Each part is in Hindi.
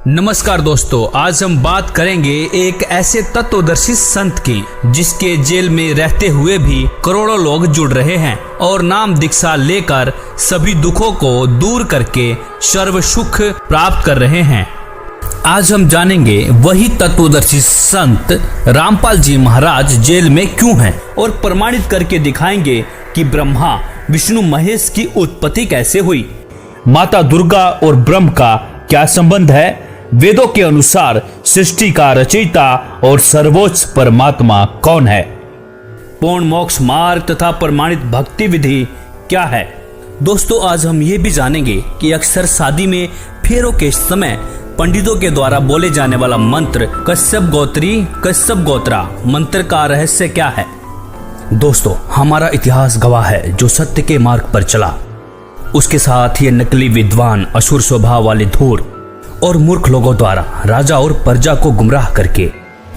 नमस्कार दोस्तों, आज हम बात करेंगे एक ऐसे तत्वदर्शी संत की जिसके जेल में रहते हुए भी करोड़ों लोग जुड़ रहे हैं और नाम दीक्षा लेकर सभी दुखों को दूर करके सर्व सुख प्राप्त कर रहे हैं। आज हम जानेंगे वही तत्वदर्शी संत रामपाल जी महाराज जेल में क्यों हैं और प्रमाणित करके दिखाएंगे कि ब्रह्मा विष्णु महेश की उत्पत्ति कैसे हुई, माता दुर्गा और ब्रह्म का क्या संबंध है, वेदों के अनुसार सृष्टि का रचयिता और सर्वोच्च परमात्मा कौन है, पूर्ण मोक्ष मार्ग तथा प्रमाणित भक्ति विधि क्या है। दोस्तों, आज हम ये भी जानेंगे कि अक्सर शादी में फेरों के समय पंडितों के द्वारा बोले जाने वाला मंत्र कश्यप गोत्री कश्यप गोत्रा मंत्र का रहस्य क्या है। दोस्तों, हमारा इतिहास गवाह है जो सत्य के मार्ग पर चला, उसके साथ ये नकली विद्वान असुर स्वभाव वाले धूर्त और मूर्ख लोगों द्वारा राजा और प्रजा को गुमराह करके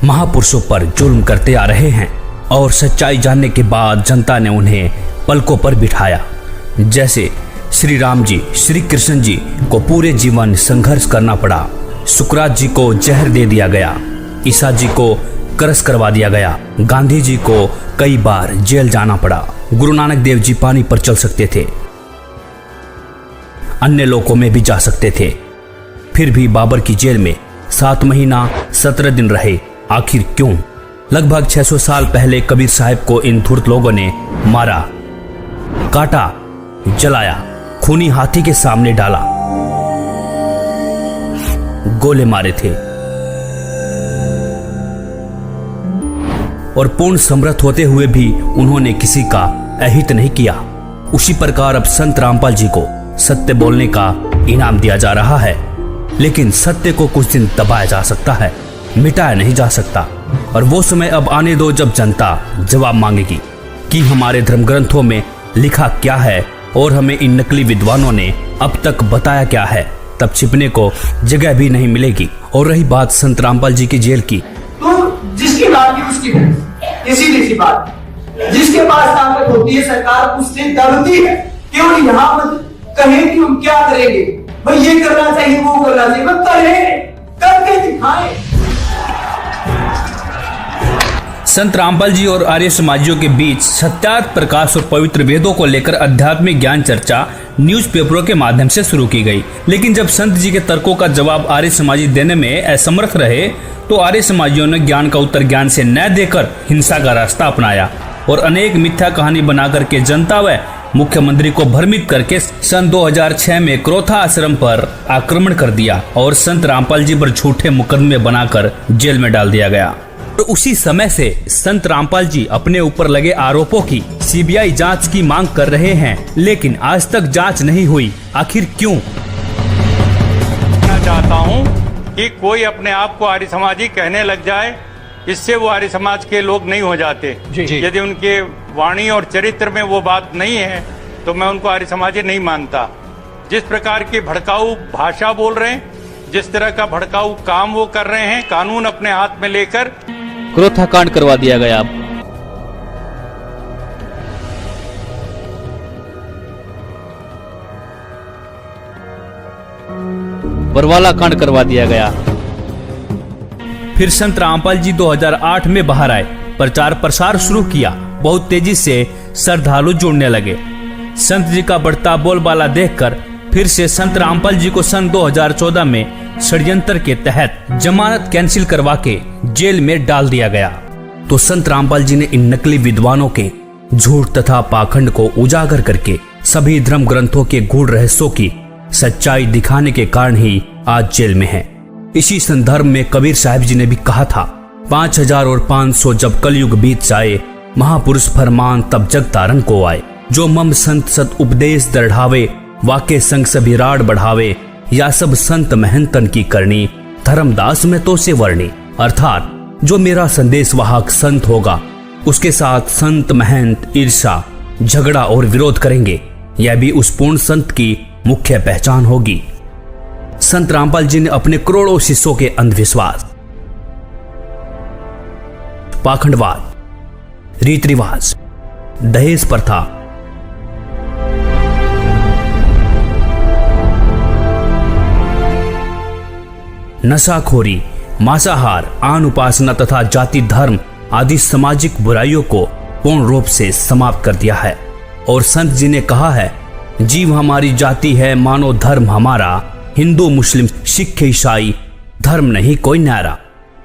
महापुरुषों पर जुल्म करते आ रहे हैं और सच्चाई जानने के बाद जनता ने उन्हें पलकों पर बिठाया। जैसे श्री राम जी, श्री कृष्ण जी को पूरे जीवन संघर्ष करना पड़ा, सुकरात जी को जहर दे दिया गया, ईसा जी को करस करवा दिया गया, गांधी जी को कई बार जेल जाना पड़ा, गुरु नानक देव जी पानी पर चल सकते थे, अन्य लोकों में भी जा सकते थे, फिर भी बाबर की जेल में 7 महीना 17 दिन रहे। आखिर क्यों? लगभग 600 साल पहले कबीर साहब को इन धूर्त लोगों ने मारा, काटा, जलाया, खूनी हाथी के सामने डाला, गोले मारे थे और पूर्ण समर्थ होते हुए भी उन्होंने किसी का अहित नहीं किया। उसी प्रकार अब संत रामपाल जी को सत्य बोलने का इनाम दिया जा रहा है, लेकिन सत्य को कुछ दिन दबाया जा सकता है, मिटाया नहीं जा सकता। और वो समय अब आने दो जब जनता जवाब मांगेगी कि हमारे धर्म ग्रंथों में लिखा क्या है और हमें इन नकली विद्वानों ने अब तक बताया क्या है। तब छिपने को जगह भी नहीं मिलेगी। और रही बात संत रामपाल जी की जेल की, तो जिसकी बात की उसकी इसी बात, जिसके पास ताकत होती है सरकार उससे डरती है कि वो यहाँ मत कहे कि हम क्या करेंगे, भाई ये करना चाहिए वो करना चाहिए, बस करें, करके दिखाएं। संत रामपाल जी और आर्य समाजियों के बीच सत्यार्थ प्रकाश और पवित्र वेदों को लेकर आध्यात्मिक ज्ञान चर्चा न्यूज़पेपरों के माध्यम से शुरू की गई। लेकिन जब संत जी के तर्कों का जवाब आर्य समाजी देने में असमर्थ रहे तो आर्य समाजियों ने ज्ञान का उत्तर ज्ञान से न देकर हिंसा का रास्ता अपनाया और अनेक मिथ्या कहानी बनाकर के जनता व मुख्यमंत्री को भ्रमित करके सन 2006 में क्रोथा आश्रम पर आक्रमण कर दिया और संत रामपाल जी पर झूठे मुकदमे बनाकर जेल में डाल दिया गया। तो उसी समय से संत रामपाल जी अपने ऊपर लगे आरोपों की सीबीआई जांच की मांग कर रहे हैं, लेकिन आज तक जांच नहीं हुई। आखिर क्यों? मैं चाहता हूं कि कोई अपने आप को आर्य समाजी कहने लग जाए, इससे वो आर्य समाज के लोग नहीं हो जाते। यदि उनके वाणी और चरित्र में वो बात नहीं है तो मैं उनको आर्य समाजी नहीं मानता। जिस प्रकार की भड़काऊ भाषा बोल रहे हैं, जिस तरह का भड़काऊ काम वो कर रहे हैं, कानून अपने हाथ में लेकर क्रोथा कांड करवा दिया गया। बरवाला कांड करवा दिया गया। फिर संत रामपाल जी 2008 में बाहर आए, प्रचार प्रसार शुरू किया, बहुत तेजी से श्रद्धालु जुड़ने लगे। संत जी का बढ़ता बोलबाला देखकर फिर से संत रामपाल जी को सन 2014 में षड्यंत्र के तहत जमानत कैंसिल करवा के जेल में डाल दिया गया। तो संत रामपाल जी ने इन नकली विद्वानों के झूठ तथा पाखंड को उजागर करके सभी धर्म ग्रंथों के गूढ़ रहस्यों की सच्चाई दिखाने के कारण ही आज जेल में है। इसी संदर्भ में कबीर साहब जी ने भी कहा था, 5000 और 500 जब कलयुग बीत जाए, महापुरुष फरमान तब जग तारन को आए, जो मम संत सत उपदेश दृढ़ावे, वाके संग सभी राड बढ़ावे, या सब संत महंतन की करनी, धर्मदास में तो से वर्णी। अर्थात जो मेरा संदेश वाहक संत होगा उसके साथ संत महंत ईर्षा, झगड़ा और विरोध करेंगे, यह भी उस पूर्ण संत की मुख्य पहचान होगी। संत रामपाल जी ने अपने करोड़ों शिष्यों के अंधविश्वास, पाखंडवाद, रीति रिवाज, दहेज प्रथा, नशाखोरी, मांसाहार, आन उपासना तथा जाति धर्म आदि सामाजिक बुराइयों को पूर्ण रूप से समाप्त कर दिया है। और संत जी ने कहा है, जीव हमारी जाति है, मानो धर्म हमारा, हिंदू मुस्लिम सिख ईसाई धर्म नहीं कोई न्यारा।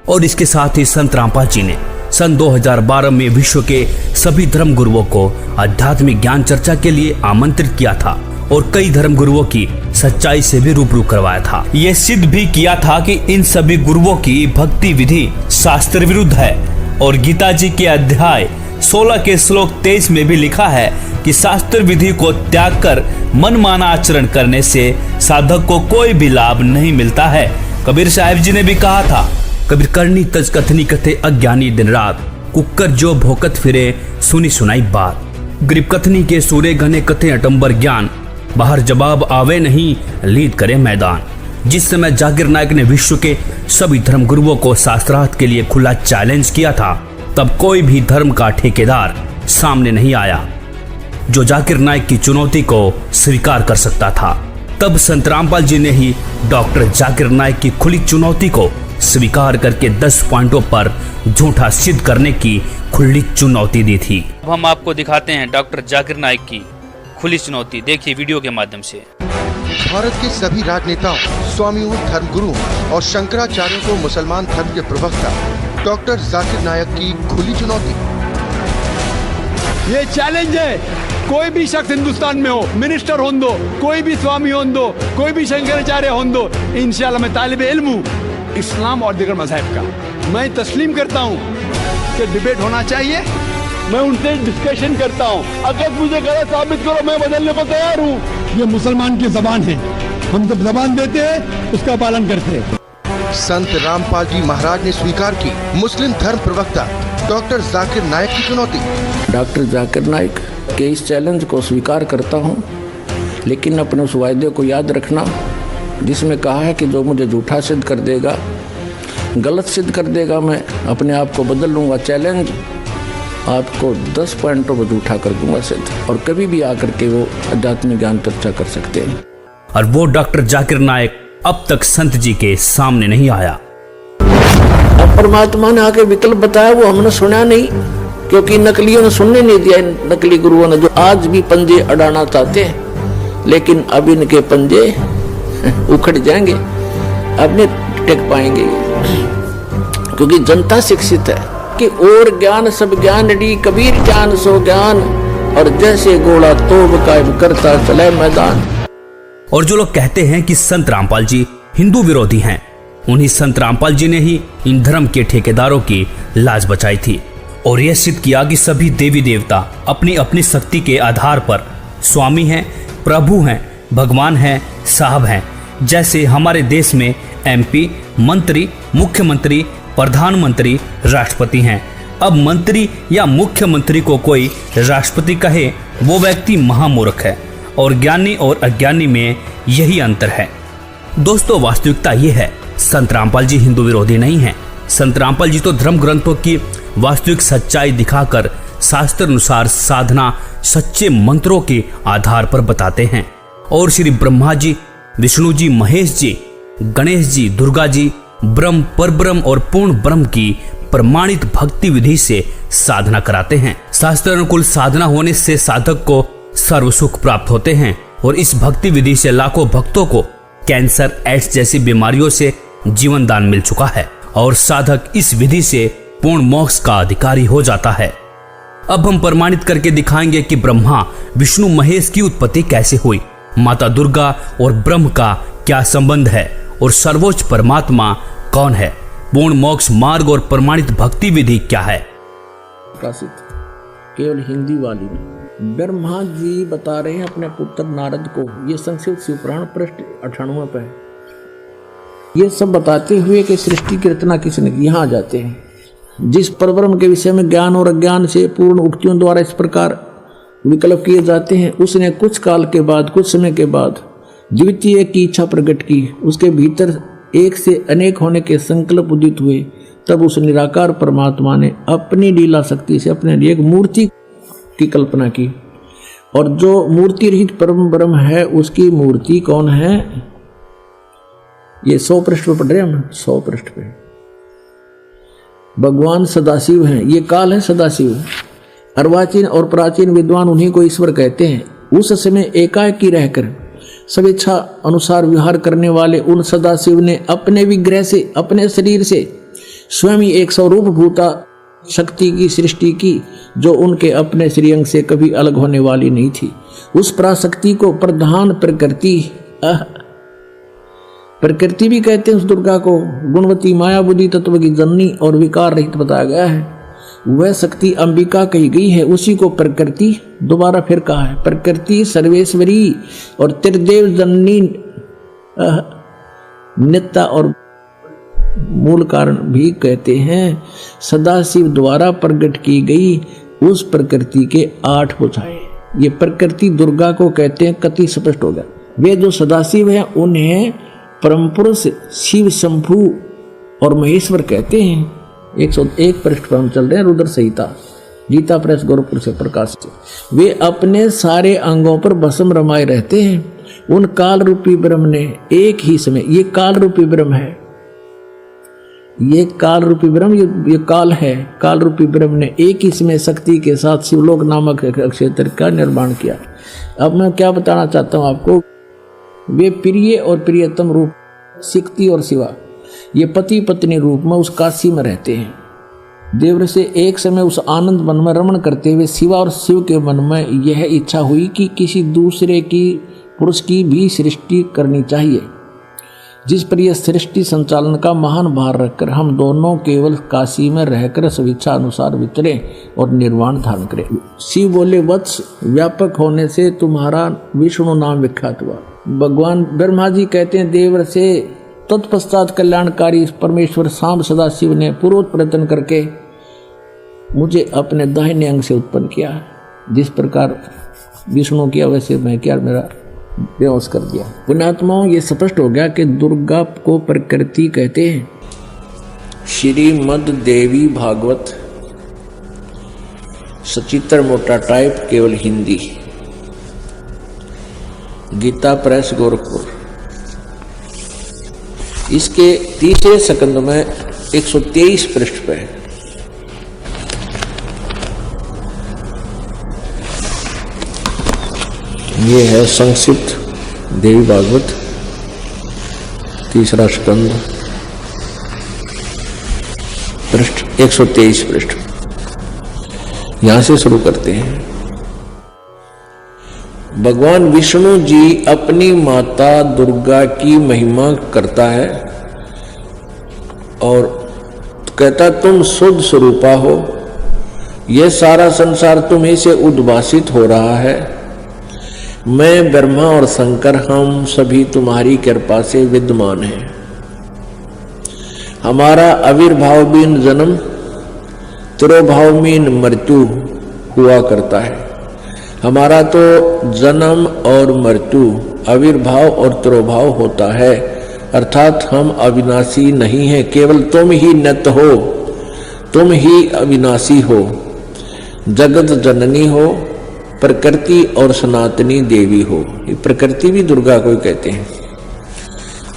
और इसके साथ ही संत रामपाल जी ने सन 2012 में विश्व के सभी धर्म गुरुओं को आध्यात्मिक ज्ञान चर्चा के लिए आमंत्रित किया था और कई धर्म गुरुओं की सच्चाई से भी रूबरू करवाया था। ये सिद्ध भी किया था कि इन सभी गुरुओं की भक्ति विधि शास्त्र विरुद्ध है। और गीता जी के अध्याय 16 के श्लोक 23 में भी लिखा है कि शास्त्र विधि को त्याग कर मनमाना आचरण करने से साधक को कोई भी लाभ नहीं मिलता है। कबीर साहिब जी ने भी कहा था, कबीर करनी तज कथनी कथे अज्ञानी दिन रात, कुकर जो भोकत फिरे सुनी सुनाई बात। गरीब कथनी के सूरे घने कथे अटंबर ज्ञान, बाहर जवाब आवे नहीं लीद करे मैदान। जिस समय जाकिर नायक ने विश्व के सभी धर्म गुरुओं को शास्त्रार्थ के लिए खुला चैलेंज किया था, तब कोई भी धर्म का ठेकेदार सामने नहीं आया जो जाकिर नायक की चुनौती को स्वीकार कर सकता था। तब संत रामपाल जी ने ही डॉक्टर जाकिर नायक की खुली चुनौती को स्वीकार करके 10 पॉइंटों पर झूठा सिद्ध करने की खुली चुनौती दी थी। अब हम आपको दिखाते हैं डॉक्टर जाकिर नायक की खुली चुनौती, देखिए वीडियो के माध्यम से। भारत के सभी राजनेताओं, स्वामियों, धर्मगुरुओं और शंकराचार्यों को मुसलमान धर्म के प्रवक्ता डॉक्टर जाकिर नायक की खुली चुनौती। ये चैलेंज है, कोई भी शख्स हिंदुस्तान में हो, मिनिस्टर हों दो, कोई भी स्वामी हों दो, कोई भी शंकराचार्य हों दो, इंशाल्लाह मैं तालिब इल्म हूँ इस्लाम और दीगर मज़हब का। मैं तस्लीम करता हूँ कि डिबेट होना चाहिए, मैं उनसे डिस्कशन करता हूँ, अगर मुझे गलत साबित करो मैं बदलने को तैयार हूँ। ये मुसलमान की जबान है, हम जब जबान देते हैं उसका पालन करते हैं। संत रामपाल जी महाराज ने स्वीकार की मुस्लिम धर्म प्रवक्ता डॉक्टर जाकिर नायक की चुनौती। डॉक्टर जाकिर नायक के इस चैलेंज को स्वीकार करता हूं, लेकिन अपने उस वायदे को याद रखना जिसमें कहा है कि जो मुझे झूठा सिद्ध कर देगा, गलत सिद्ध कर देगा, मैं अपने आप को बदल लूँगा। चैलेंज आपको 10 पॉइंटों पर झूठा कर दूंगा सिद्ध, और कभी भी आकर के वो आध्यात्मिक ज्ञान चर्चा कर सकते हैं। और वो डॉक्टर जाकिर नायक अब तक संत जी के सामने नहीं आया। अब परमात्मा ने आके विकल्प बताया, वो हमने सुना नहीं, क्योंकि नकलियों ने सुनने नहीं दिया। नकली गुरुओं ने जो आज भी पंजे अड़ाना चाहते हैं, लेकिन अब इनके पंजे उखड़ जाएंगे, अब नहीं टिक पाएंगे, क्योंकि जनता शिक्षित है कि और ज्ञान सब ज्ञान डी, कबीर ज्ञान सो ज्ञान, और जैसे घोड़ा तोब कायम करता चले मैदान। और जो लोग कहते हैं कि संत रामपाल जी हिंदू विरोधी हैं, उन्हीं संत रामपाल जी ने ही इन धर्म के ठेकेदारों की लाज बचाई थी और यह सिद्ध किया कि सभी देवी देवता अपनी अपनी शक्ति के आधार पर स्वामी हैं, प्रभु हैं, भगवान हैं, साहब हैं। जैसे हमारे देश में MP, मंत्री, मुख्यमंत्री, प्रधानमंत्री, राष्ट्रपति हैं। अब मंत्री या मुख्यमंत्री को कोई राष्ट्रपति कहे, वो व्यक्ति महामूर्ख है, और ज्ञानी और अज्ञानी में यही अंतर है। दोस्तों, वास्तविकता ये है, संत रामपाल जी हिंदू विरोधी नहीं हैं। संत रामपाल जी तो धर्म ग्रंथों की वास्तविक सच्चाई दिखाकर शास्त्र अनुसार साधना सच्चे मंत्रों के आधार पर बताते हैं, और श्री ब्रह्मा जी, विष्णु जी, महेश जी, गणेश जी, दुर्गा जी ब्रह्म, परब्रह्म और पूर्ण ब्रह्म की प्रमाणित भक्ति विधि से साधना कराते हैं। शास्त्र अनुकूल साधना होने से साधक को सर्व सुख प्राप्त होते हैं, और इस भक्ति विधि से लाखों भक्तों को कैंसर, एड्स जैसी बीमारियों से जीवन दान मिल चुका है, और साधक इस विधि से पूर्ण मोक्ष का अधिकारी हो जाता है। अब हम प्रमाणित करके दिखाएंगे कि ब्रह्मा, विष्णु, महेश की उत्पत्ति कैसे हुई, माता दुर्गा और ब्रह्म का क्या संबंध है, और सर्वोच्च परमात्मा कौन है, पूर्ण मोक्ष मार्ग और प्रमाणित भक्ति विधि क्या है। प्रसिद्ध केवल हिंदी वाली में ब्रह्मा जी बता रहे हैं अपने पुत्र नारद को, ये संस्कृत शिवपुराण पृष्ठ 98 पे है। ये सब बताते हुए कि सृष्टि की रचना किसने की। यहाँ आ जाते हैं, जिस परब्रह्म के विषय में ज्ञान और अज्ञान से पूर्ण उक्तियों द्वारा इस प्रकार विकल्प किए जाते हैं, उसने कुछ काल के बाद, कुछ समय के बाद द्वितीय की इच्छा प्रकट की, उसके भीतर एक से अनेक होने के संकल्प उदित हुए। तब उस निराकार परमात्मा ने अपनी लीला शक्ति से अपने लिए एक मूर्ति की कल्पना की, और जो मूर्ति रहित परम ब्रह्म है उसकी मूर्ति कौन है? ये 100 पृष्ठ पे पढ़ रहे हैं हम, 100 पृष्ठ पे। भगवान सदाशिव हैं, ये काल है सदाशिव। अर्वाचीन और प्राचीन विद्वान उन्हीं को ईश्वर कहते हैं। उस समय एकाकी रहकर सब इच्छा अनुसार विहार करने वाले उन सदाशिव ने अपने विग्रह से, अपने शरीर से स्वयं ही एक स्वरूप भूता शक्ति की सृष्टि की, जो उनके अपने श्रीअंग से कभी अलग होने वाली नहीं थी। उस पराशक्ति को प्रधान प्रकृति भी कहते हैं। उस दुर्गा को गुणवती माया बुद्धि तत्व की जननी और विकार रहित बताया गया है। वह शक्ति अंबिका कही गई है, उसी को प्रकृति दोबारा फिर कहा है। प्रकृति सर्वेश्वरी और त्रिदेव जननी नित्या और मूल कारण भी कहते हैं। सदाशिव द्वारा प्रकट की गई उस प्रकृति के 8 भुजाएं, ये प्रकृति दुर्गा को कहते हैं। कति स्पष्ट हो गया। वे जो सदाशिव हैं उन्हें परम पुरुष शिव शंभु और महेश्वर कहते हैं। 101 पृष्ठ पर हम चल रहे हैं, रुद्र संहिता, गीता प्रेस गोरखपुर से प्रकाशित। वे अपने सारे अंगों पर भस्म रमाए रहते हैं। उन काल रूपी ब्रह्म ने एक ही समय, ये काल रूपी ब्रह्म है, ये काल रूपी ब्रह्म, ये काल है। काल रूपी ब्रह्म ने एक ही समय शक्ति के साथ शिवलोक नामक क्षेत्र का निर्माण किया। अब मैं क्या बताना चाहता हूं आपको, वे प्रिय और प्रियतम रूप शक्ति और शिवा, ये पति पत्नी रूप में उस काशी में रहते हैं। देवर से एक समय उस आनंद वन में रमण करते हुए शिवा और शिव के मन में यह इच्छा हुई कि किसी दूसरे की पुरुष की भी सृष्टि करनी चाहिए, जिस पर यह सृष्टि संचालन का महान भार रखकर हम दोनों केवल काशी में रहकर स्वेच्छा अनुसार विचरे और निर्वाण धारण करें। शिव बोले, वत्स व्यापक होने से तुम्हारा विष्णु नाम विख्यात हुआ। भगवान ब्रह्मा जी कहते हैं, देवर से तत्पश्चात कल्याणकारी परमेश्वर सांब सदाशिव ने पूर्व प्रयत्न करके मुझे अपने दाहिने अंग से उत्पन्न किया। जिस प्रकार विष्णु किया वैसे मैं क्या, मेरा बेहोश कर दिया। पुण्यात्माओं, ये स्पष्ट हो गया कि दुर्गा को प्रकृति कहते हैं। श्रीमद् देवी भागवत सचित्र मोटा टाइप, केवल हिंदी, गीता प्रेस गोरखपुर। इसके तीसरे स्कंद में 123 पृष्ठ पे ये है संक्षिप्त देवी भागवत तीसरा स्कंद, पृष्ठ 123 पृष्ठ। यहां से शुरू करते हैं। भगवान विष्णु जी अपनी माता दुर्गा की महिमा करता है और कहता, तुम शुद्ध स्वरूपा हो, यह सारा संसार तुम्हीं से उद्भासित हो रहा है। मैं ब्रह्मा और शंकर हम सभी तुम्हारी कृपा से विद्यमान हैं। हमारा आविर्भाव बिन जन्म, तिरोभाव बिन मृत्यु हुआ करता है। हमारा तो जन्म और मृत्यु, आविर्भाव और तिरोभाव होता है, अर्थात हम अविनाशी नहीं हैं। केवल तुम ही नित्य हो, तुम ही अविनाशी हो, जगत जननी हो, प्रकृति और सनातनी देवी हो। ये प्रकृति भी दुर्गा को ही कहते हैं।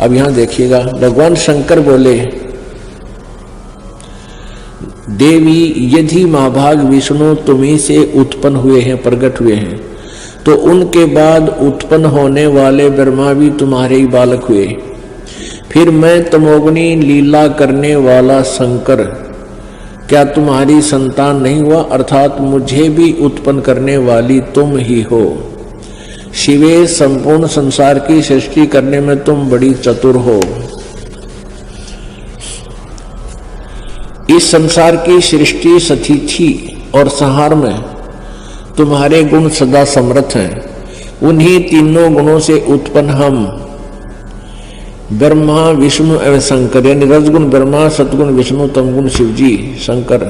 अब यहां देखिएगा, भगवान शंकर बोले, देवी यदि महाभाग विष्णु तुम्हीं से उत्पन्न हुए हैं, प्रकट हुए हैं, तो उनके बाद उत्पन्न होने वाले ब्रह्मा भी तुम्हारे ही बालक हुए। फिर मैं तमोगुनी लीला करने वाला शंकर क्या तुम्हारी संतान नहीं हुआ? अर्थात मुझे भी उत्पन्न करने वाली तुम ही हो। शिवे, संपूर्ण संसार की सृष्टि करने में तुम बड़ी चतुर हो। इस संसार की सृष्टि, स्थिति और संहार में तुम्हारे गुण सदा समर्थ हैं। उन्हीं तीनों गुणों से उत्पन्न हम ब्रह्मा, विष्णु एवं शंकर, यानी रजगुण ब्रह्मा, सतगुण विष्णु, तमगुण शिवजी शंकर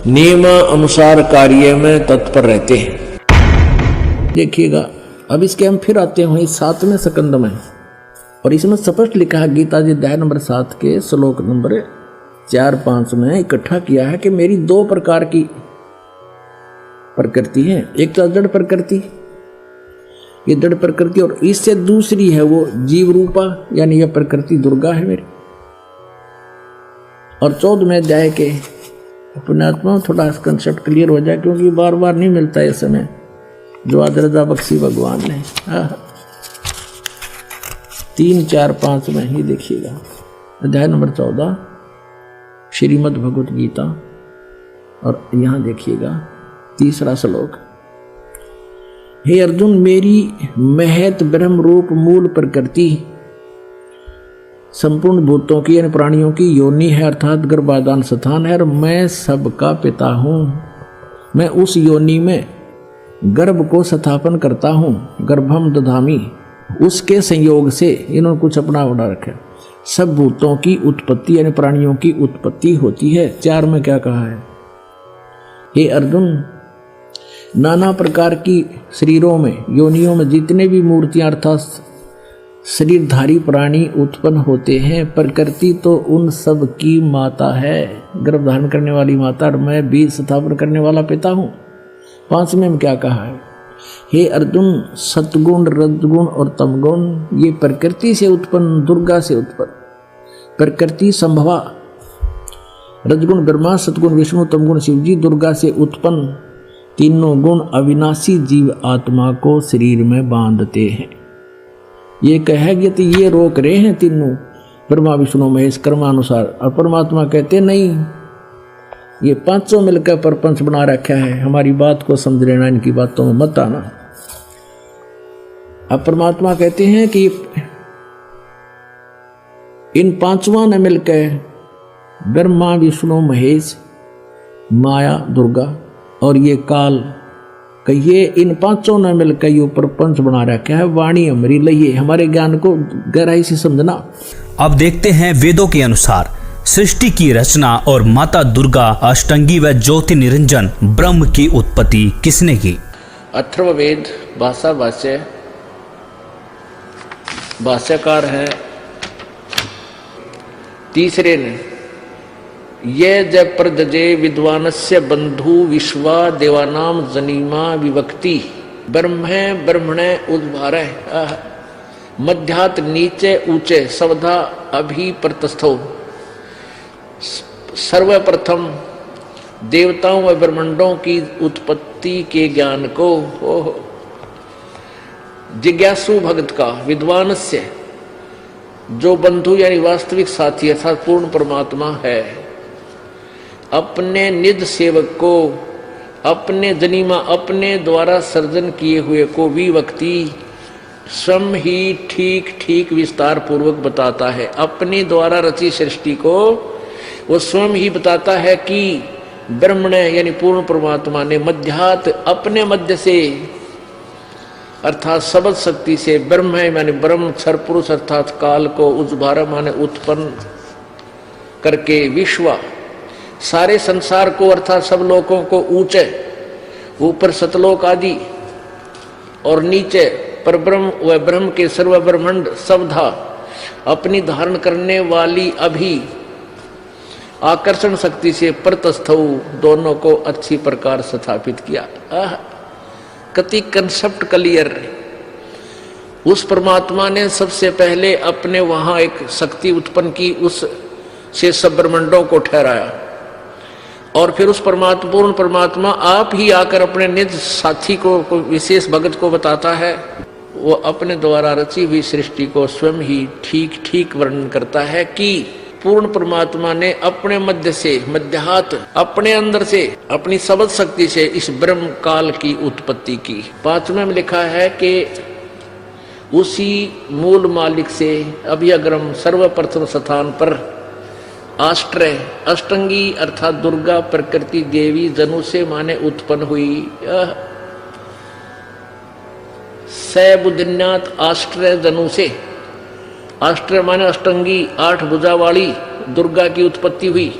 नियम अनुसार कार्य में तत्पर रहते हैं। देखिएगा, अब इसके हम फिर आते हैं 7वें स्कंद में, और इसमें स्पष्ट लिखा है, गीता जी अध्याय नंबर 7 के श्लोक नंबर 4-5 में इकट्ठा किया है कि मेरी 2 प्रकार की प्रकृति है। एक तो जड़ प्रकृति, ये जड़ प्रकृति, और इससे दूसरी है वो जीव रूपा, यानी यह प्रकृति दुर्गा है मेरी। और 14वें अध्याय के अपने आत्मा में थोड़ा कंसेप्ट क्लियर हो जाए, क्योंकि बार बार नहीं मिलता है समय जो आज रजा बख्शी भगवान ने। 3, 4, 5 में ही देखिएगा। अध्याय नंबर 14 श्रीमद् भगवत गीता, और यहां देखिएगा 3रा श्लोक। हे अर्जुन, मेरी महत ब्रह्म रूप मूल प्रकृति संपूर्ण भूतों की यानी प्राणियों की योनि है, अर्थात गर्भाधान स्थान है, और मैं सबका पिता हूँ। मैं उस योनि में गर्भ को स्थापन करता हूँ, गर्भम दधामी। उसके संयोग से इन्होंने कुछ अपना बना रखा। सब भूतों की उत्पत्ति यानी प्राणियों की उत्पत्ति होती है। 4 में क्या कहा है? हे अर्जुन, नाना प्रकार की शरीरों में योनियों में जितने भी मूर्तियां अर्थात शरीरधारी प्राणी उत्पन्न होते हैं, प्रकृति तो उन सब की माता है, गर्भ धारण करने वाली माता, और मैं बीज स्थापन करने वाला पिता हूँ। 5वें में क्या कहा है? हे अर्जुन, सतगुण रजगुण और तमगुण ये प्रकृति से उत्पन्न, दुर्गा से उत्पन्न। प्रकृति संभवा, रजगुण ब्रह्मा, सतगुण विष्णु, तमगुण शिवजी, दुर्गा से उत्पन्न तीनों गुण अविनाशी जीव आत्मा को शरीर में बांधते हैं। ये कहेंगे तो ये रोक रहे हैं तीनों, ब्रह्मा विष्णु महेश कर्मानुसार, और परमात्मा कहते नहीं, ये 5 मिलकर प्रपंच बना रखा है, हमारी बात को समझ लेना, इनकी बातों में मत आना। अब परमात्मा कहते हैं कि इन 5 ने मिलकर ब्रह्मा विष्णु महेश माया दुर्गा और ये काल कहिए, इन 5 ने मिलकर ये प्रपंच बना रखा है। वाणी हमारी लइए, हमारे ज्ञान को गहराई से समझना। अब देखते हैं वेदों के अनुसार सृष्टि की रचना और माता दुर्गा, अष्टंगी व ज्योति निरंजन ब्रह्म की उत्पत्ति किसने की? अथर्ववेद भाषा भाष्य, भाष्यकार है 3रे ने, ये जब प्रदजे विद्वानस्य बंधु विश्वा देवानाम जनीमा विभक्ति ब्रह्मे ब्रह्मणे उद्भारे मध्यात नीचे ऊंचे सवधा अभी प्रतस्थो। सर्वप्रथम देवताओं व ब्रह्मांडों की उत्पत्ति के ज्ञान को जिज्ञासु भक्त का, विद्वानस्य जो बंधु यानी वास्तविक साथी अर्थात पूर्ण परमात्मा है, अपने निज सेवक को, अपने जनीमा अपने द्वारा सर्जन किए हुए को विभक्ति स्वयं ही ठीक ठीक विस्तार पूर्वक बताता है। अपने द्वारा रची सृष्टि को वो स्वयं ही बताता है कि ब्रह्म ने यानी पूर्ण परमात्मा ने मध्यात अपने मध्य से अर्थात सबद शक्ति से ब्रह्म है माने ब्रह्म क्षर पुरुष अर्थात काल को उद्भार माने उत्पन्न करके विश्व सारे संसार को अर्थात सब लोगों को ऊंचे ऊपर सतलोक आदि और नीचे परब्रह्म व ब्रह्म के सर्व ब्रह्मांड सबधा अपनी धारण करने वाली अभी आकर्षण शक्ति से प्रतस्थौ दोनों को अच्छी प्रकार स्थापित किया। कति कंसेप्ट क्लियर। उस परमात्मा ने सबसे पहले अपने वहां एक शक्ति उत्पन्न की, उस से सब ब्रह्मांडों को ठहराया और फिर उस परमात्मा पूर्ण परमात्मा आप ही आकर अपने निज साथी को विशेष भगत को बताता है। वो अपने द्वारा रची हुई सृष्टि को स्वयं ही ठीक ठीक वर्णन करता है कि पूर्ण परमात्मा ने अपने मध्य से मध्यात अपने अंदर से अपनी सबद शक्ति से इस ब्रह्म काल की उत्पत्ति की। 5वें में लिखा है कि उसी मूल मालिक से अभ्यग्रम सर्वप्रथम स्थान पर आष्ट्रय अष्टंगी अर्थात दुर्गा प्रकृति देवी जनु से माने उत्पन्न हुई। सैबुदिन्यात आष्ट्रय जनु से, आष्ट्रय माने अष्टंगी 8 भुजा वाली दुर्गा की उत्पत्ति हुई।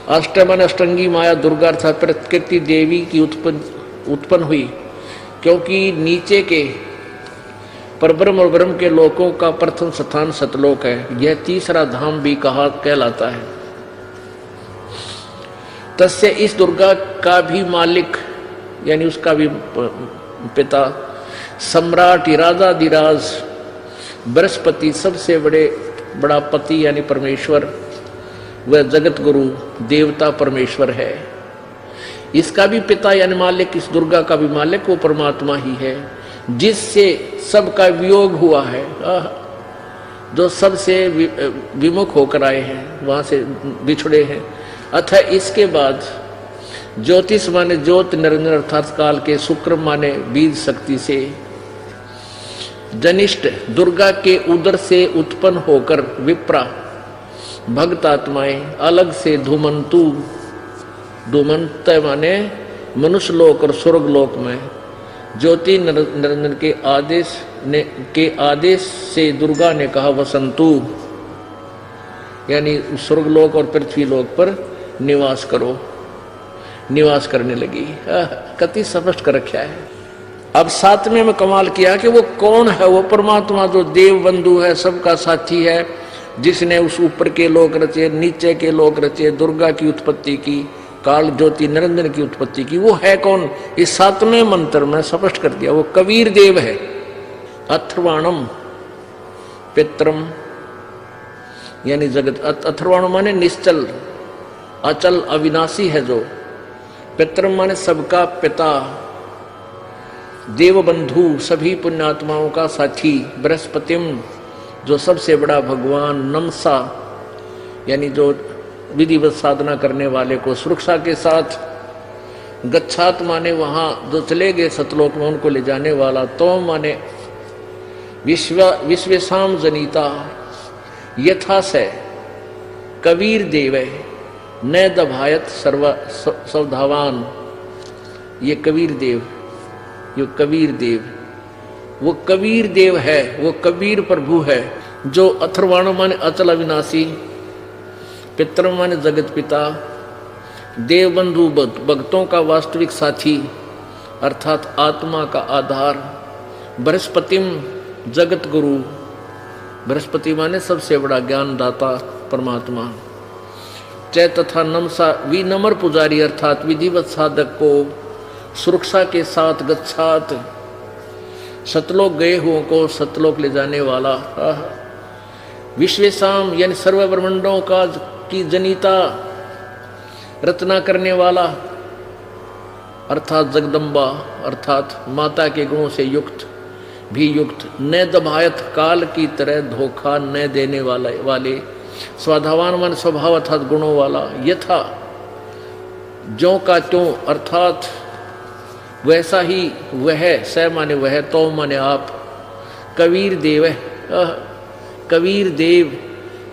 आष्ट्रय माने अष्टंगी माया दुर्गा अर्थात प्रकृति देवी की उत्पन्न हुई, क्योंकि नीचे के परब्रह्म और ब्रह्म के लोकों का प्रथम स्थान सतलोक है। यह तीसरा धाम भी कहा कहलाता है। तस्य इस दुर्गा का भी मालिक यानी उसका भी पिता सम्राट राजाधिराज बृहस्पति सबसे बड़ा पति यानी परमेश्वर, वह जगत गुरु देवता परमेश्वर है। इसका भी पिता यानी मालिक, इस दुर्गा का भी मालिक वो परमात्मा ही है, जिससे सबका वियोग हुआ है, जो सबसे विमुख होकर आए हैं, वहां से बिछड़े हैं। अतः इसके बाद ज्योतिष माने ज्योत निरंजन अर्थात काल के, शुक्र माने बीज शक्ति से, जनिष्ठ दुर्गा के उदर से उत्पन्न होकर विप्रा भक्त आत्माएं अलग से धूमंतु, धूमंत माने मनुष्य लोक और स्वर्ग लोक में ज्योति निरंजन के आदेश से दुर्गा ने कहा वसंतु, यानी स्वर्गलोक और पृथ्वी लोक पर निवास करो, निवास करने लगी। कति स्पष्ट कर रखा है। अब सातवें में कमाल किया कि वो कौन है, वो परमात्मा जो देव बंधु है, सबका साथी है, जिसने उस ऊपर के लोक रचे, नीचे के लोक रचे, दुर्गा की उत्पत्ति की, काल ज्योति निरंजन की उत्पत्ति की, वो है कौन? इस सातवें मंत्र में स्पष्ट कर दिया, वो कबीर देव है। अथर्वाणम पित्रम यानी जगत, अथर्वाण माने निश्चल अचल अविनाशी है जो, पित्रम माने सबका पिता, देव बंधु सभी पुण्यात्माओं का साथी, बृहस्पतिम जो सबसे बड़ा भगवान, नमसा यानी जो विधिवत साधना करने वाले को सुरक्षा के साथ, गच्छात माने वहां जो चले गए सतलोक में उनको ले जाने वाला, तो माने विश्वेशाम जनिता यथा से कबीर देव न दभायत सवधावान, ये कबीर देव, ये कबीर देव, वो कबीर देव है, वो कबीर प्रभु है, जो अथर्वाण माने अचल अविनाशी, पितर माने जगत पिता, देवबंधु भक्तों का वास्तविक साथी अर्थात आत्मा का आधार, बृहस्पतिम जगत गुरु, बृहस्पति माने सबसे बड़ा ज्ञानदाता परमात्मा, चै तथा नमसा विनम्र पुजारी अर्थात विधिवत साधक को सुरक्षा के साथ गच्छात सतलोक गए हुओं को सतलोक ले जाने वाला, विश्वेशाम यानी सर्व ब्रह्मांडों का की जनिता रचना करने वाला अर्थात जगदम्बा अर्थात माता के गुणों से युक्त भी युक्त, न दभायत काल की तरह धोखा न देने वाले, स्वाधावान मन स्वभाव अर्थात गुणों वाला, यथा ज्यों का त्यों अर्थात वैसा ही वह, स माने वह, तो माने आप, कबीर देव है, कबीर देव,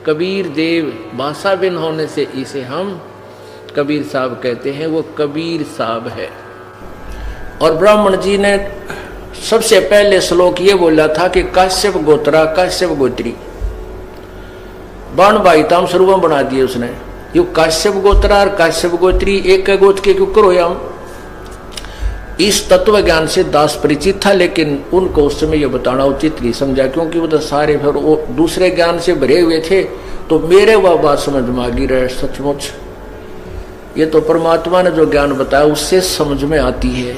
कबीर देव भाषा भिन्न होने से इसे हम कबीर साहब कहते हैं, वो कबीर साहब है। और ब्राह्मण जी ने सबसे पहले श्लोक ये बोला था कि काश्यप गोत्रा काश्यप गोत्री, बाण भाईताम स्वरूप बना दिए उसने, यो काश्यप गोत्रा और काश्यप गोत्री एक गोत्र के क्यों करो हम। इस तत्व ज्ञान से दास परिचित था, लेकिन उनको उस समय यह बताना उचित नहीं समझा, क्योंकि वो तो सारे फिर वो दूसरे ज्ञान से भरे हुए थे, तो मेरे वह बात समझ में आ गई रहे। सचमुच ये तो परमात्मा ने जो ज्ञान बताया उससे समझ में आती है।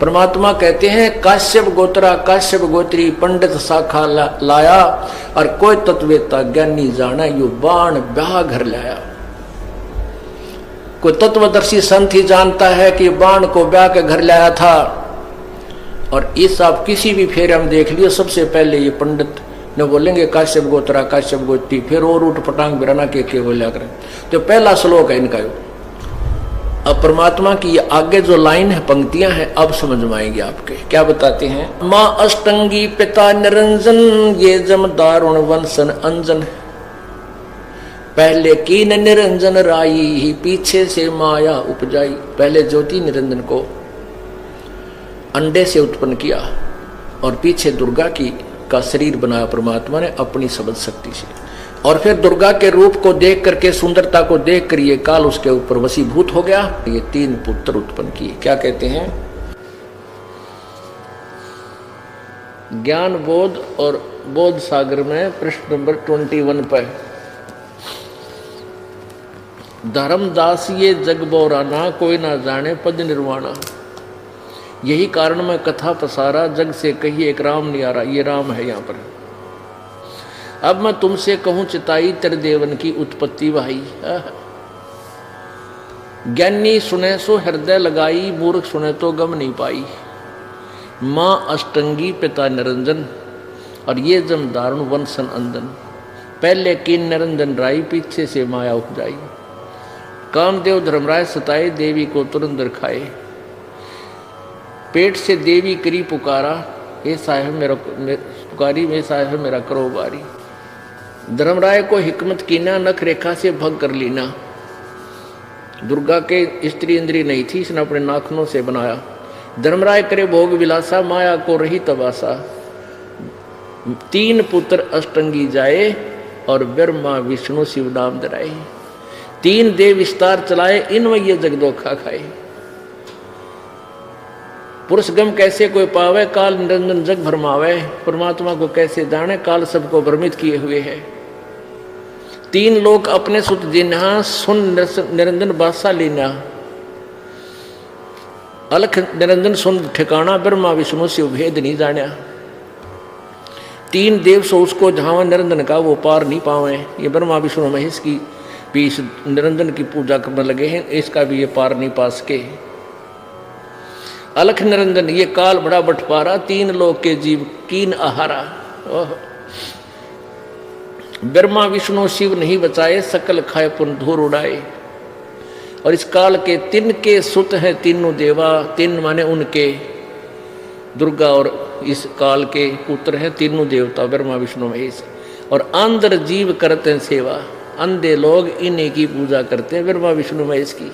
परमात्मा कहते हैं काश्यप गोत्रा काश्यप गोत्री पंडित शाखा लाया, और कोई तत्ववेता ज्ञानी जाना यो बाण ब्याह घर लाया। कोई तत्वदर्शी संत ही जानता है कि बाण को ब्याह के घर लाया था। और इस आप किसी भी फेरे हम देख लियो, सबसे पहले ये पंडित न बोलेंगे काश्यप गोत्रा काश्यप गोत्री, फिर और उठ पटांग बिराना के बोला करें। तो पहला श्लोक है इनका। अब परमात्मा की ये आगे जो लाइन है, पंक्तियां हैं, अब समझ में आएंगे आपके। क्या बताते हैं? माँ अष्टंगी पिता निरंजन, ये जम दारुण वंशन अंजन, पहले कीन निरंजन राई ही पीछे से माया उपजाई। पहले ज्योति निरंजन को अंडे से उत्पन्न किया और पीछे दुर्गा का शरीर बनाया परमात्मा ने अपनी सबद शक्ति से, और फिर दुर्गा के रूप को देख करके, सुंदरता को देख कर ये काल उसके ऊपर वशीभूत हो गया। ये 3 पुत्र उत्पन्न किए। क्या कहते हैं? ज्ञान बोध और बोध सागर में पृष्ठ नंबर 21 पर, धर्मदास ये जग बोराना, कोई ना जाने पद निर्वाणा। यही कारण मैं कथा पसारा, जग से कही एक राम नहीं आ रहा। ये राम है यहाँ पर। अब मैं तुमसे कहूँ चिताई तेरे देवन की उत्पत्ति भाई। ज्ञानी सुने सो हृदय लगाई, मूर्ख सुने तो गम नहीं पाई। माँ अष्टंगी पिता निरंजन, और ये जम दारुण वंशन अंदन। पहले कीन निरंजन राई, पीछे से माया उपजाई। कामदेव धर्मराय सताए, देवी को तुरंत खाए। पेट से देवी करी पुकारा, हे साहेब मेरा पुकारी, मे साहेब मेरा करो बारी। धर्मराय को हिकमत कीना, नख रेखा से भग कर लीना। दुर्गा के स्त्री इंद्री नहीं थी, इसने अपने नाखनों से बनाया। धर्मराय करे भोग विलासा, माया को रही तबासा। 3 पुत्र अष्टंगी जाए, और ब्रह्मा विष्णु शिव नाम धराए। 3 देव विस्तार चलाए, इनमें ये जगदोखा खाए। पुरुष गम कैसे कोई पावे, काल निरंजन जग भरमावे। परमात्मा को कैसे जाने, काल सबको भ्रमित किए हुए है। 3 लोक अपने सुत जिन्हा, सुन निरंजन बासा लीना। अलख निरंजन सुन ठिकाना, ब्रह्मा विष्णु शिव भेद नहीं जाना। 3 देव सो उसको झावा, निरंजन का वो पार नहीं पावे। ये ब्रह्मा विष्णु महेश की पीस निरंजन की पूजा करने लगे हैं, इसका भी ये पार नहीं पा सके। अलख निरंजन ये काल बड़ा बंटवारा, 3 लोक के जीव कीन आहारा। ब्रह्मा विष्णु शिव नहीं बचाए, सकल खाए पुन धूर उड़ाए। और इस काल के 3 के सुत हैं तीनों देवा। 3 माने उनके, दुर्गा और इस काल के पुत्र हैं तीनों देवता, ब्रह्मा विष्णु महेश। और अंदर जीव करते हैं सेवा, अंधे लोग इन्हीं की पूजा करते हैं, ब्रह्मा विष्णु महेश की।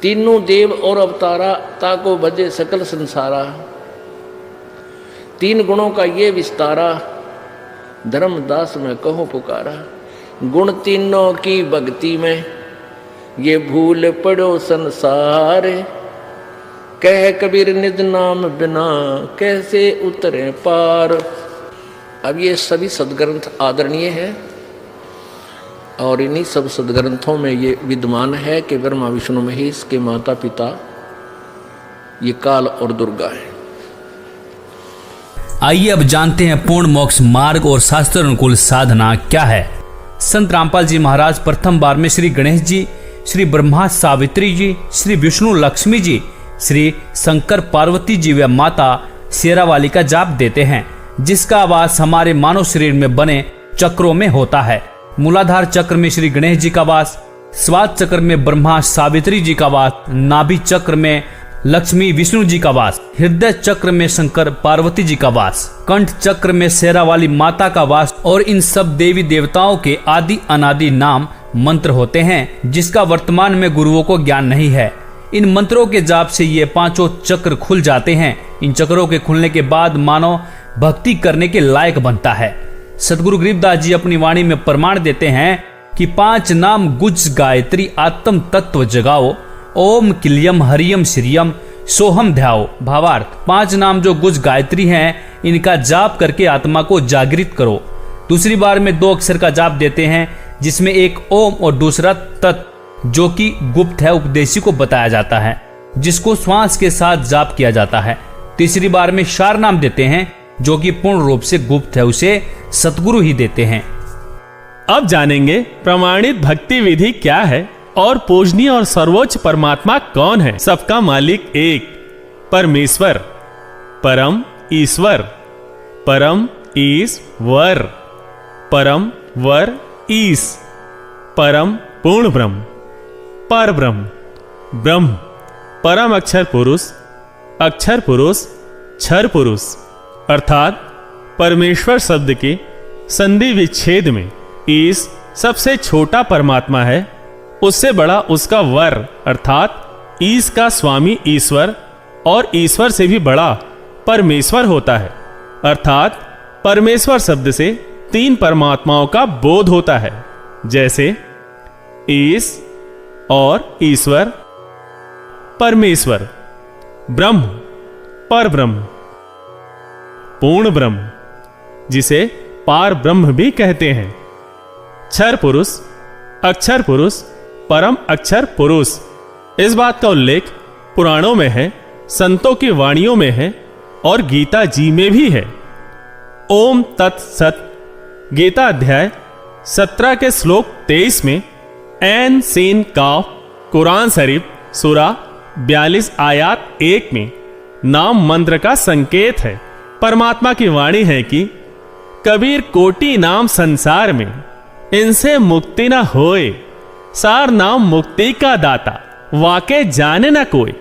3 देव और अवतारा, ताको भजे सकल संसारा। 3 गुणों का ये विस्तारा, धर्मदास में कहूँ पुकारा। गुण 3 की भक्ति में, ये भूल पड़ो संसार। कह कबीर निज नाम बिना, कैसे उतरे पार। अब ये सभी सदग्रंथ आदरणीय है, और इन्हीं सब सदग्रंथों में ये विद्यमान है कि ब्रह्मा विष्णु महेश के माता पिता ये काल और दुर्गा है। आइए अब जानते हैं पूर्ण मोक्ष मार्ग और शास्त्र अनुकूल साधना क्या है। संत रामपाल जी महाराज प्रथम बार में श्री गणेश जी, श्री ब्रह्मा सावित्री जी, श्री विष्णु लक्ष्मी जी, श्री शंकर पार्वती जी व माता शेरावाली का जाप देते हैं, जिसका वास हमारे मानव शरीर में बने चक्रों में होता है। मूलाधार चक्र में श्री गणेश जी का वास, स्वाद चक्र में ब्रह्मा सावित्री जी का वास, नाभि चक्र में लक्ष्मी विष्णु जी का वास, हृदय चक्र में शंकर पार्वती जी का वास, कंठ चक्र में शेरावाली माता का वास, और इन सब देवी देवताओं के आदि अनादि नाम मंत्र होते हैं, जिसका वर्तमान में गुरुओं को ज्ञान नहीं है। इन मंत्रों के जाप से ये 5 चक्र खुल जाते हैं। इन चक्रों के खुलने के बाद मानव भक्ति करने के लायक बनता है। सदगुरु गरीबदास जी अपनी वाणी में प्रमाण देते हैं कि 5 नाम गुज गायत्री आत्म तत्व जगाओ, ओम किलियम हरियम श्रियम सोहम ध्याओ। भावार्थ, 5 नाम जो गुज गायत्री हैं, इनका जाप करके आत्मा को जागृत करो। दूसरी बार में 2 अक्षर का जाप देते हैं, जिसमें एक ओम और दूसरा तत्, जो कि गुप्त है, उपदेशी को बताया जाता है, जिसको श्वास के साथ जाप किया जाता है। तीसरी बार में शार नाम देते हैं, जो कि पूर्ण रूप से गुप्त है, उसे सतगुरु ही देते हैं। अब जानेंगे प्रमाणित भक्ति विधि क्या है और पूजनीय और सर्वोच्च परमात्मा कौन है। सबका मालिक एक परमेश्वर, परम ईश्वर, परम ईश्वर, परम वर ईश, परम पूर्ण ब्रह्म, पर ब्रह्म, ब्रह्म, परम अक्षर पुरुष, क्षर पुरुष। अर्थात परमेश्वर शब्द के संधि विच्छेद में ईश सबसे छोटा परमात्मा है, उससे बड़ा उसका वर अर्थात ईश का स्वामी ईश्वर, और ईश्वर से भी बड़ा परमेश्वर होता है। अर्थात परमेश्वर शब्द से 3 परमात्माओं का बोध होता है, जैसे ईश और ईश्वर, परमेश्वर, ब्रह्म, पर ब्रह्म, पूर्ण ब्रह्म, जिसे पार ब्रह्म भी कहते हैं, क्षर पुरुष, अक्षर पुरुष, परम अक्षर पुरुष। इस बात का उल्लेख पुराणों में है, संतों की वाणियों में है और गीता जी में भी है। ओम तत्सत गीता अध्याय 17 के श्लोक 23 में ऐन सीन काफ कुरान शरीफ सूरा 42 आयत 1 में नाम मंत्र का संकेत है। परमात्मा की वाणी है कि कबीर कोटि नाम संसार में, इनसे मुक्ति न होए, सार नाम मुक्ति का दाता, वाके जाने न कोई।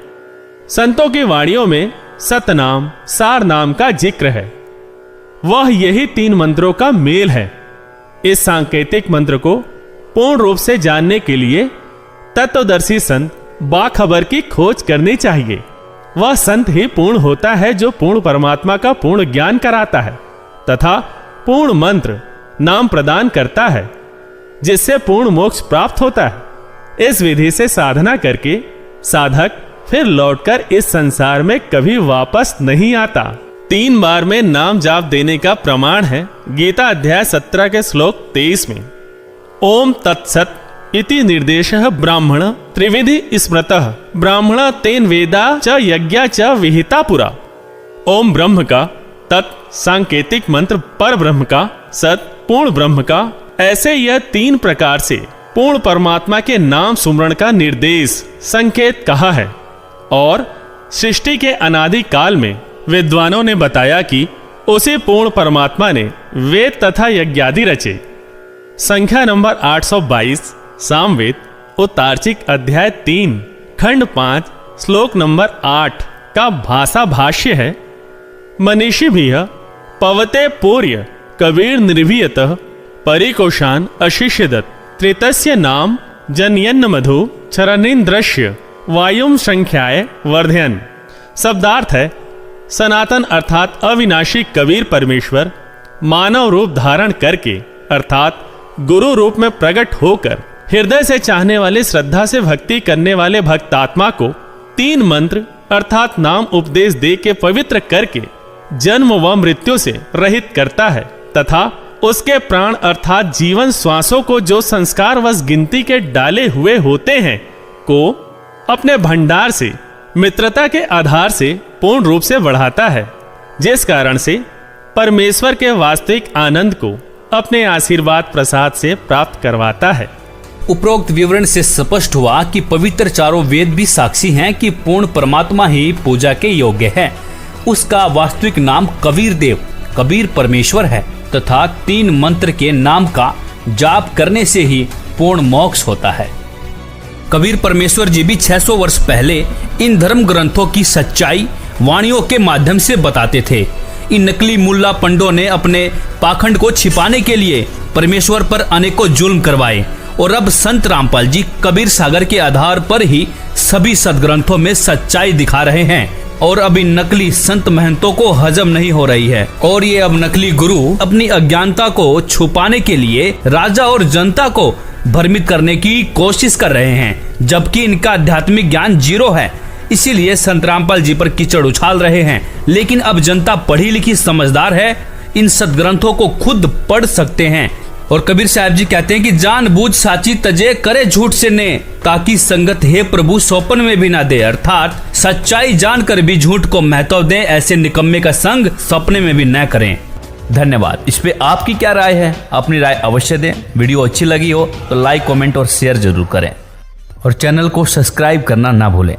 संतों की वाणियों में सतनाम सार नाम का जिक्र है। वह यही 3 मंत्रों का मेल है। इस सांकेतिक मंत्र को पूर्ण रूप से जानने के लिए तत्वदर्शी संत बाखबर की खोज करनी चाहिए। वह संत ही पूर्ण होता है जो पूर्ण परमात्मा का पूर्ण ज्ञान कराता है तथा पूर्ण मंत्र नाम प्रदान करता है, जिससे पूर्ण मोक्ष प्राप्त होता है। इस विधि से साधना करके साधक फिर लौटकर इस संसार में कभी वापस नहीं आता। 3 बार में नाम जाप देने का प्रमाण है गीता अध्याय 17 के श्लोक 23 में ओम तत्सत इति निर्देशः ब्राह्मण त्रिविधि स्मृतः ब्राह्मण तेन वेदा च यज्ञा च विहिता पुरा। ओम ब्रह्म का, तत् सांकेतिक मंत्र पर ब्रह्म का, सत पूर्ण ब्रह्म का, ऐसे यह 3 प्रकार से पूर्ण परमात्मा के नाम सुमरण का निर्देश संकेत कहा है। और सृष्टि के अनादि काल में विद्वानों ने बताया कि उसी पूर्ण परमात्मा ने वेद तथा यज्ञादि रचे। संख्या नंबर 822 सामवेद उत्तार्चिक अध्याय 3 खंड 5 श्लोक नंबर 8 का भाषा भाष्य है। मनीषी भी पवते पूर्य कबीर निर्भीयतः परिकोशान अशिष्यदत् त्रितस्य नाम जनयन्न मधु चरणीन्द्रस्य वायुम संख्याय वर्धयन। शब्दार्थ है, सनातन अर्थात अविनाशी कबीर परमेश्वर मानव रूप धारण करके अर्थात गुरु रूप में प्रकट होकर हृदय से चाहने वाले श्रद्धा से भक्ति करने वाले भक्तात्मा को 3 मंत्र अर्थात नाम उपदेश दे के पवित्र करके जन्म व मृत्यु से रहित करता है तथा उसके प्राण अर्थात जीवन श्वासों को जो संस्कार वश गिनती के डाले हुए होते हैं को अपने भंडार से मित्रता के आधार से पूर्ण रूप से बढ़ाता है, जिस कारण से परमेश्वर के वास्तविक आनंद को अपने आशीर्वाद प्रसाद से प्राप्त करवाता है। उपरोक्त विवरण से स्पष्ट हुआ कि पवित्र चारों वेद भी साक्षी हैं कि पूर्ण परमात्मा ही पूजा के योग्य है। उसका वास्तविक नाम कबीर देव कबीर परमेश्वर है तथा 3 मंत्र के नाम का जाप करने से ही पूर्ण मोक्ष होता है। कबीर परमेश्वर जी भी 600 वर्ष पहले इन धर्म ग्रंथों की सच्चाई वाणियों के माध्यम से बताते थे। इन नकली मुल्ला पंडों ने अपने पाखंड को छिपाने के लिए परमेश्वर पर अनेकों जुल्म करवाए और अब संत रामपाल जी कबीर सागर के आधार पर ही सभी सदग्रंथों में सच्चाई दिखा रहे हैं और अब इन नकली संत महंतों को हजम नहीं हो रही है और ये अब नकली गुरु अपनी अज्ञानता को छुपाने के लिए राजा और जनता को भ्रमित करने की कोशिश कर रहे हैं, जबकि इनका आध्यात्मिक ज्ञान 0 है। इसीलिए संत रामपाल जी पर कीचड़ उछाल रहे हैं। लेकिन अब जनता पढ़ी लिखी समझदार है, इन सदग्रंथों को खुद पढ़ सकते हैं। और कबीर साहब जी कहते हैं कि जानबूझ साची तजे करे झूठ से ने, ताकि संगत हे प्रभु सौपन में भी ना दे। अर्थात सच्चाई जानकर भी झूठ को महत्व दें, ऐसे निकम्मे का संग सपने में भी न करें। धन्यवाद। इस पे आपकी क्या राय है? अपनी राय अवश्य दें। वीडियो अच्छी लगी हो तो लाइक, कमेंट और शेयर जरूर करें और चैनल को सब्सक्राइब करना ना भूलें।